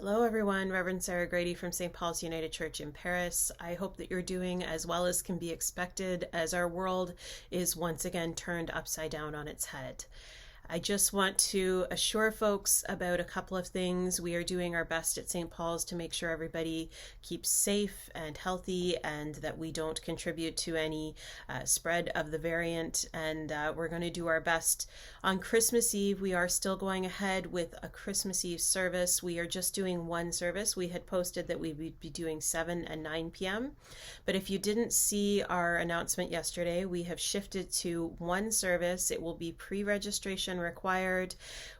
Hello, everyone. Reverend Sarah Grady from St. Paul's United Church in Paris. I hope that you're doing as well as can be expected as our world is once again turned upside down on its head. I just want to assure folks about a couple of things. We are doing our best at St. Paul's to make sure everybody keeps safe and healthy and that we don't contribute to any spread of the variant. And we're going to do our best. On Christmas Eve, we are still going ahead with a Christmas Eve service. We are just doing one service. We had posted that we would be doing 7 and 9 p.m. But if you didn't see our announcement yesterday, we have shifted to one service. It will be pre-registration required.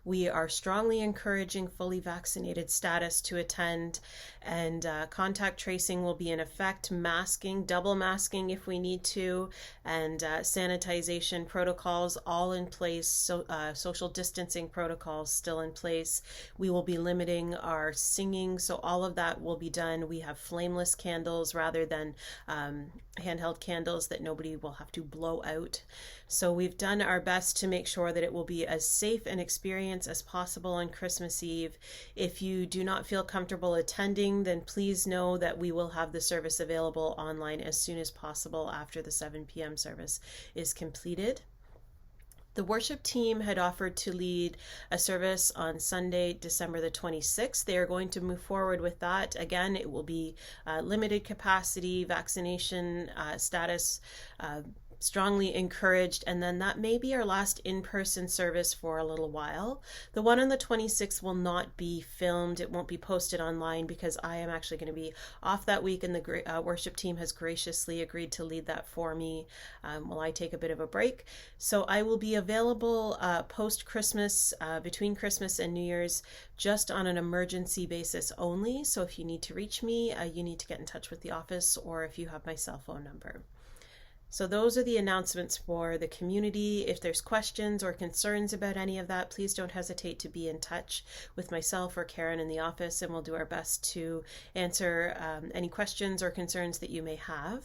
We are strongly encouraging fully vaccinated status to attend, and contact tracing will be in effect, masking, double masking if we need to, and sanitization protocols all in place, social distancing protocols still in place. We will be limiting our singing, so all of that will be done. We have flameless candles rather than handheld candles that nobody will have to blow out. So we've done our best to make sure that it will be as safe an experience as possible on Christmas Eve. If you do not feel comfortable attending, then please know that we will have the service available online as soon as possible after the 7 p.m. service is completed. The worship team had offered to lead a service on Sunday, December the 26th. They are going to move forward with that. Again, it will be limited capacity, vaccination status, strongly encouraged, and then that may be our last in-person service for a little while. The one on the 26th will not be filmed. It won't be posted online because I am actually going to be off that week, and the worship team has graciously agreed to lead that for me while I take a bit of a break. So I will be available post-Christmas, between Christmas and New Year's, just on an emergency basis only. So if you need to reach me, you need to get in touch with the office, or if you have my cell phone number. So those are the announcements for the community. If there's questions or concerns about any of that, please don't hesitate to be in touch with myself or Karen in the office, and we'll do our best to answer any questions or concerns that you may have.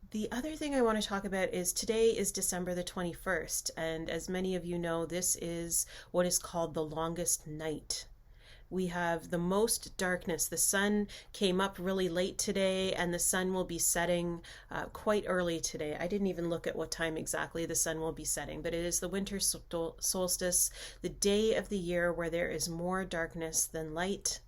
The other thing I want to talk about is today is December the 21st, and as many of you know, this is what is called the longest night. We have the most darkness. The sun came up really late today, and the sun will be setting quite early today. I didn't even look at what time exactly the sun will be setting, but it is the winter solstice, the day of the year where there is more darkness than light.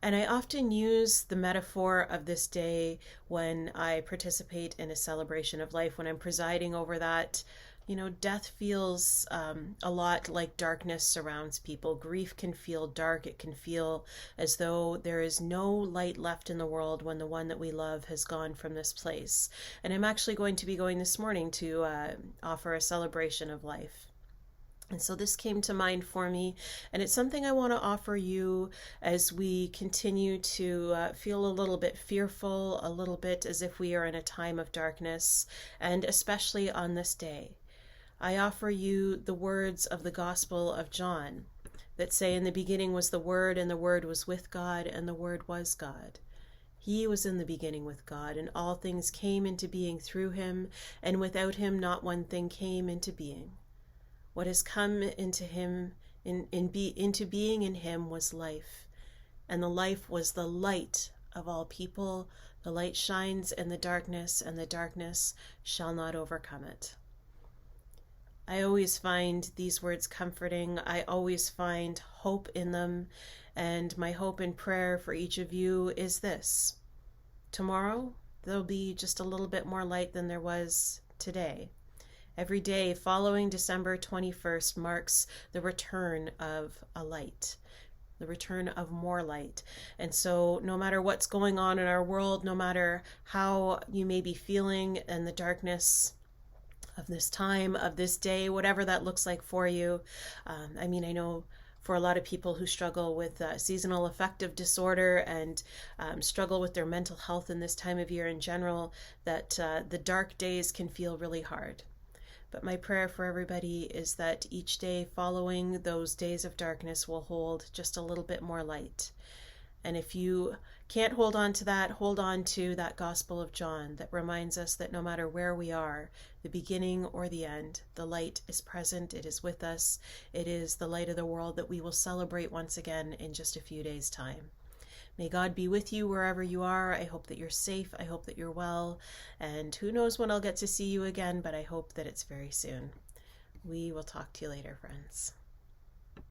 And I often use the metaphor of this day when I participate in a celebration of life, when I'm presiding over that. You know, death feels a lot like darkness surrounds people. Grief can feel dark. It can feel as though there is no light left in the world when the one that we love has gone from this place. And I'm actually going to be going this morning to offer a celebration of life. And so this came to mind for me, and it's something I want to offer you as we continue to feel a little bit fearful, a little bit as if we are in a time of darkness, and especially on this day. I offer you the words of the Gospel of John that say, "In the beginning was the Word, and the Word was with God, and the Word was God. He was in the beginning with God, and all things came into being through him, and without him not one thing came into being. What has come into him, into being in him was life, and the life was the light of all people. The light shines in the darkness, and the darkness shall not overcome it." I always find these words comforting. I always find hope in them. And my hope and prayer for each of you is this. Tomorrow, there'll be just a little bit more light than there was today. Every day following December 21st marks the return of a light, the return of more light. And so no matter what's going on in our world, no matter how you may be feeling in the darkness of this time, of this day, whatever that looks like for you. I know for a lot of people who struggle with seasonal affective disorder and struggle with their mental health in this time of year in general, that the dark days can feel really hard. But my prayer for everybody is that each day following those days of darkness will hold just a little bit more light. And if you can't hold on to that, hold on to that Gospel of John that reminds us that no matter where we are, the beginning or the end, the light is present, it is with us, it is the light of the world that we will celebrate once again in just a few days' time. May God be with you wherever you are. I hope that you're safe. I hope that you're well. And who knows when I'll get to see you again, but I hope that it's very soon. We will talk to you later, friends.